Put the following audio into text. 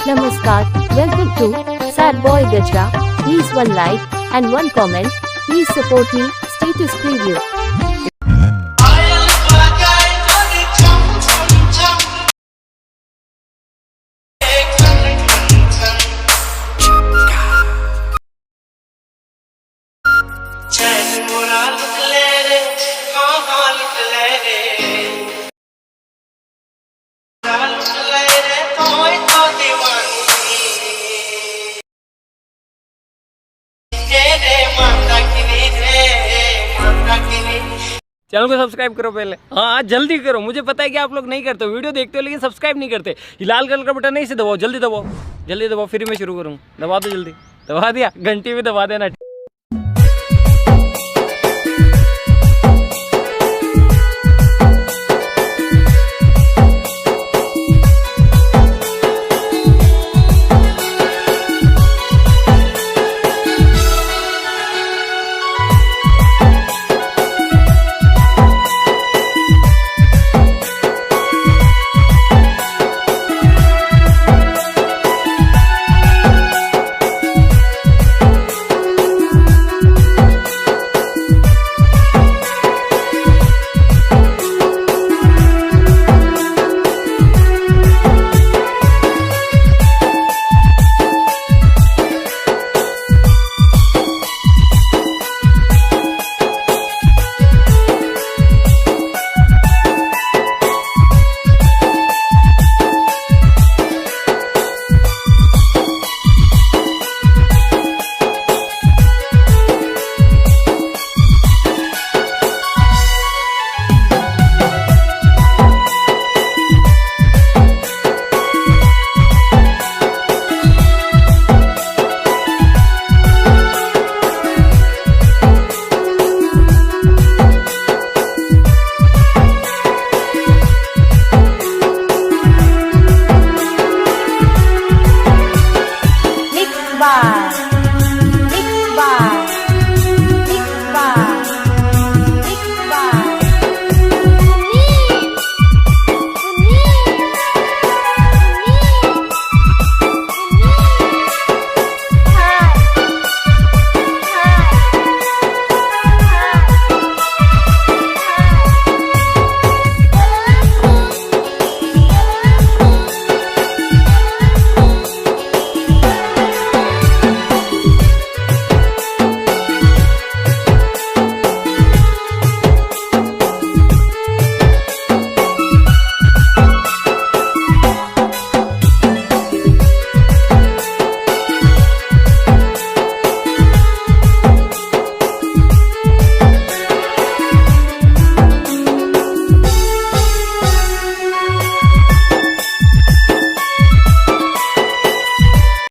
Namaskar, welcome to Sad Boy GAJRA. Please one like and one comment. Please support me. Status preview. Channel को subscribe करो पहले। हाँ जल्दी करो, मुझे पता है कि आप लोग नहीं करते हो, वीडियो देखते हो लेकिन सब्सक्राइब नहीं करते। ये लाल कलर का बटन नहीं से दबाओ, जल्दी दबाओ, जल्दी दबाओ, फिर मैं शुरू करूँ। दबा दो जल्दी, दबा दिया, घंटी भी दबा देना।